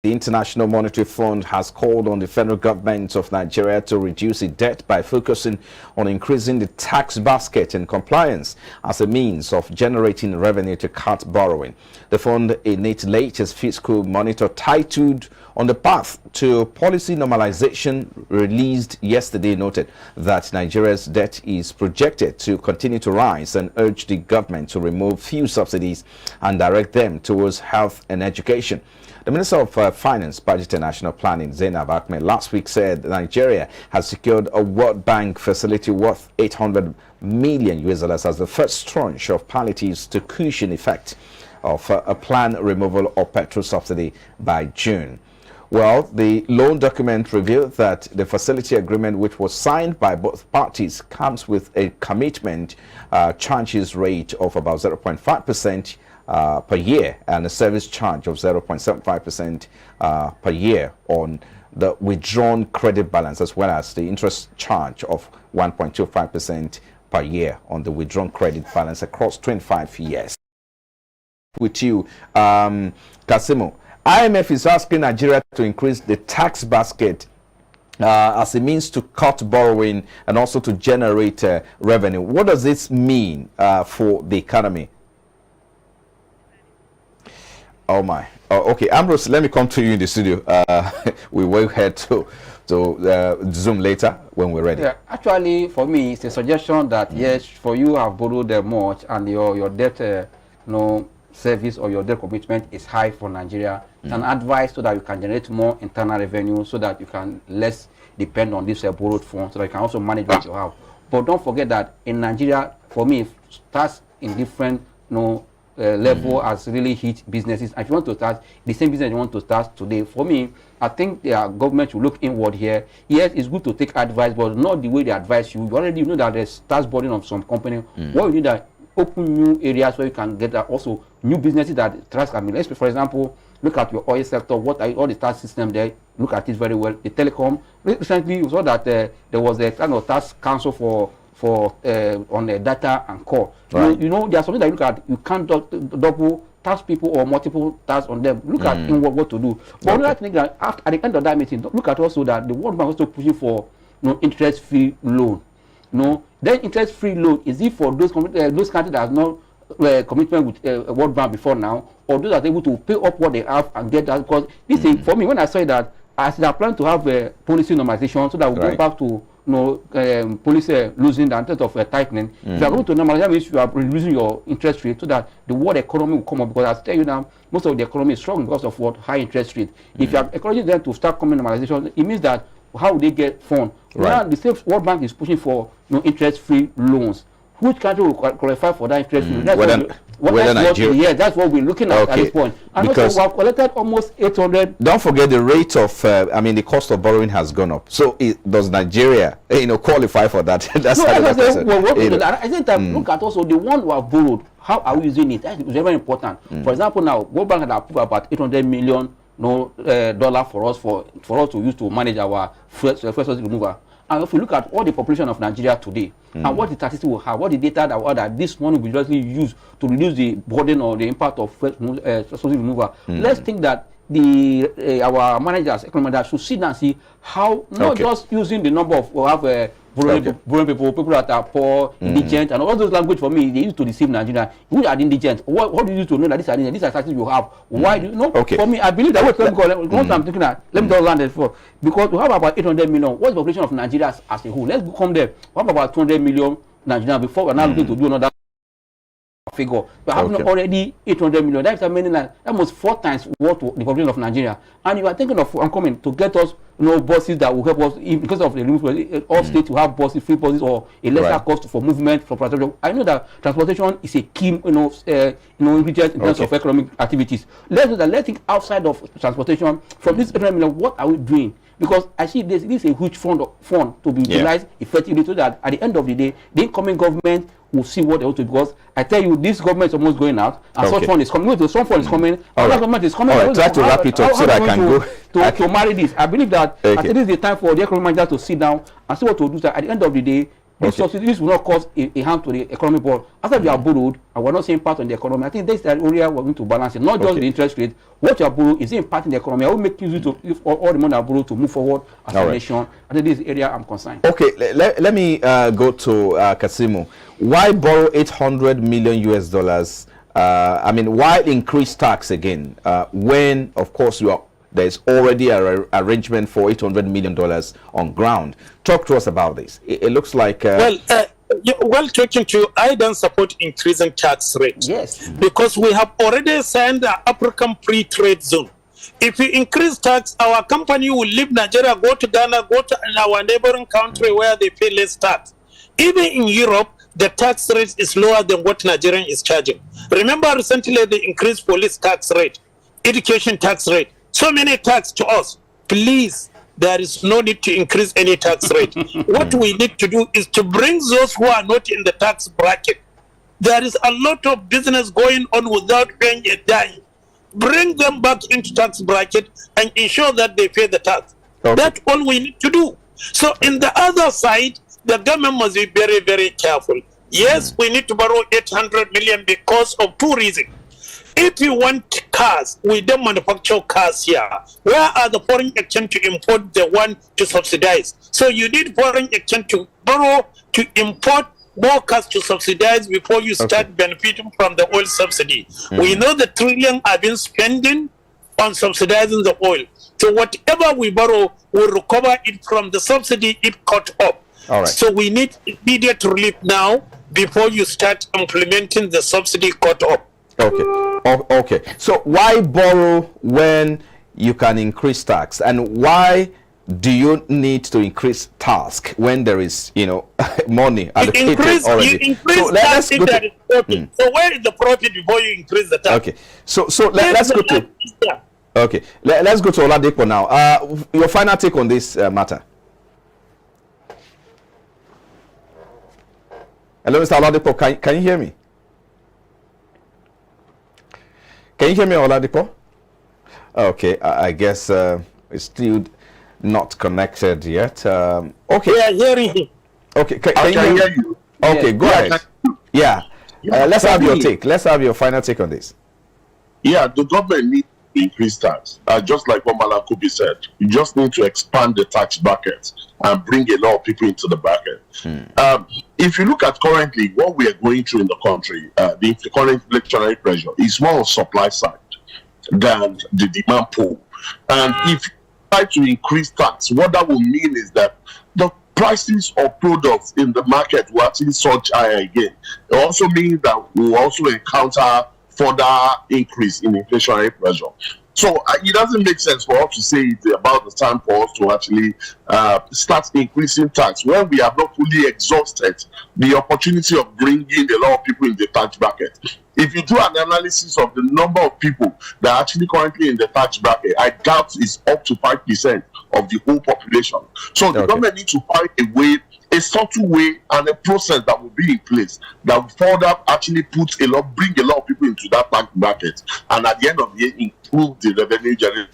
The International Monetary Fund has called on the federal government of Nigeria to reduce its debt by focusing on increasing the tax basket and compliance as a means of generating revenue to cut borrowing. The fund, in its latest fiscal monitor titled "On the Path to Policy Normalization," released yesterday, noted that Nigeria's debt is projected to continue to rise and urged the government to remove fuel subsidies and direct them towards health and education. The Minister of Finance, Budget and National Planning, Zainab Ahmed, last week said Nigeria has secured a World Bank facility worth $800 million US as the first tranche of palliatives to cushion effect of a planned removal of petrol subsidy by June. Well, the loan document revealed that the facility agreement, which was signed by both parties, comes with a commitment charges rate of about 0.5% per year and a service charge of 0.75% per year on the withdrawn credit balance, as well as the interest charge of 1.25% per year on the withdrawn credit balance across 25 years. With you, Kasimo, IMF is asking Nigeria to increase the tax basket as a means to cut borrowing and also to generate revenue. What does this mean for the economy? Oh my. Oh, okay, Ambrose, let me come to you in the studio. We will head to Zoom later when we're ready. Yeah, actually, for me, it's a suggestion that yes, for you have borrowed much and your debt service or your debt commitment is high for Nigeria. It's an advice so that you can generate more internal revenue, so that you can less depend on this borrowed funds, so that you can also manage what you have. But don't forget that in Nigeria, for me, starts in different level has really hit businesses. And if you want to start the same business you want to start today, for me, I think the government should look inward here. Yes, it's good to take advice, but not the way they advise you. You already know that there's tax burden of some company. What you need is open new areas where you can get also new businesses that trust can be. Let's, for example, look at your oil sector. What are all the tax system there? Look at it very well. The telecom. Recently, you saw that there was a kind of tax council for on the data and core. Right. You know, there's something that you look at. You can't double tax people or multiple tax on them. Look at in what to do. But I think that at the end of that meeting, look at also that the World Bank also pushing for interest-free loan. Then interest-free loan is it for those countries that have no commitment with World Bank before now, or those that are able to pay up what they have and get that? Because this thing, for me, when I saw that, as they are planning to have a policy normalization, so that we go back to policy losing the intent of tightening. If you are going to normalize, that means you are reducing your interest rate so that the world economy will come up. Because I tell you now, most of the economy is strong because of what high interest rate. If you are encouraging them to start coming normalization, it means that how will they get funds? Now the same World Bank is pushing for interest-free loans. Which country will qualify for that interest rate? That's what we're looking at this point. And because also we have collected almost 800. Don't forget the rate of, the cost of borrowing has gone up. So does Nigeria, qualify for that? That's I think that look at also the one who have borrowed. How are we using it? That is very important. For example, now World Bank had approved about $800 million dollar for us to use to manage our first removal. And if you look at all the population of Nigeria today, and what the statistics will have, what the data that this money will be used to reduce the burden or the impact of removal, let's think that our managers, economic should sit down and see how, not just using the number of borrowing people that are poor, indigent, and all those language for me, they used to deceive Nigeria. Who are indigent? What do you use to know that these are indigent? These are statistics you have. Why do you know? For me, I believe that I'm thinking that, let me just land it for, because we have about 800 million. What's the population of Nigeria as a whole? Let's come there. We have about 200 million Nigerians before we're now looking to do another figure. We have already 800 million. That's almost 4 times what the population of Nigeria. And you are thinking of coming to get us buses that will help us because of the removal. All states will have buses, free buses, or a lesser cost for movement, for transportation. I know that transportation is a key ingredient in terms of economic activities. Let's think outside of transportation. From this 800 million, what are we doing? Because I see this is a huge fund to be utilized effectively, so that at the end of the day, the incoming government will see what they want to do. Because I tell you, this government is almost going out, and some fund is coming. Some fund is coming. Another government is coming. Try to wrap it up so that I can go to marry this. I believe that I think this is the time for the economic manager to sit down and see what to do. So at the end of the day, These subsidies will not cause a harm to the economy, but after we are borrowed and we're not seeing part on the economy, I think that's the area we're going to balance it. Not just the interest rate. What you are borrowed is impacting the economy. I will make use of all the money I borrowed to move forward as a nation. I think this is the area I'm concerned. Okay, let me go to Kasimu. Why borrow 800 million US dollars? I mean, why increase tax again when, of course, there's already an arrangement for $800 million on ground? Talk to us about this. It looks like... talking to you, I don't support increasing tax rate. Yes. Because we have already signed the African Free Trade Zone. If we increase tax, our company will leave Nigeria, go to Ghana, go to our neighboring country where they pay less tax. Even in Europe, the tax rate is lower than what Nigerian is charging. Remember recently they increased police tax rate, education tax rate, so many tax to us. Please, there is no need to increase any tax rate. What we need to do is to bring those who are not in the tax bracket. There is a lot of business going on without paying a dime. Bring them back into tax bracket and ensure that they pay the tax. Okay. That's all we need to do. So in the other side, the government must be very, very careful. Yes, we need to borrow 800 million because of two reasons. If you want cars, we don't manufacture cars here. Where are the foreign exchange to import the one to subsidize? So you need foreign exchange to borrow to import more cars to subsidize before you start benefiting from the oil subsidy. We know the trillion have been spending on subsidizing the oil. So whatever we borrow, we'll recover it from the subsidy it cut off. All right. So we need immediate relief now before you start implementing the subsidy cut off. Okay. So why borrow when you can increase tax, and why do you need to increase tax when there is, money allocated already? You increase tax if there is profit. So where is the profit before you increase the tax? Okay. So let's go to. Okay. Let's go to Oladipo now. Your final take on this matter. Hello, Mr. Oladipo. Can you hear me? Can you hear me, Oladipo? Okay, I guess it's still not connected yet. Okay. We are hearing him. Okay, can you hear you? Okay, go ahead. Yeah. Let's have your take. Let's have your final take on this. Yeah, the government needs to increase tax. Just like what Malakubi said, you just need to expand the tax bracket and bring a lot of people into the bracket. If you look at currently what we are going through in the country, the current inflationary pressure is more on supply side than the demand pool. And if you try to increase tax, what that will mean is that the prices of products in the market will actually surge higher again. It also means that we will also encounter further increase in inflationary pressure. So it doesn't make sense for us to say it's about the time for us to actually start increasing tax when we have not fully exhausted the opportunity of bringing a lot of people in the tax bracket. If you do an analysis of the number of people that are actually currently in the tax bracket, I doubt it's up to 5% of the whole population. So the government needs to find a way, a subtle way, and a process that will be in place that will further actually bring a lot of people into that tax bracket, and at the end of the year improve the revenue generation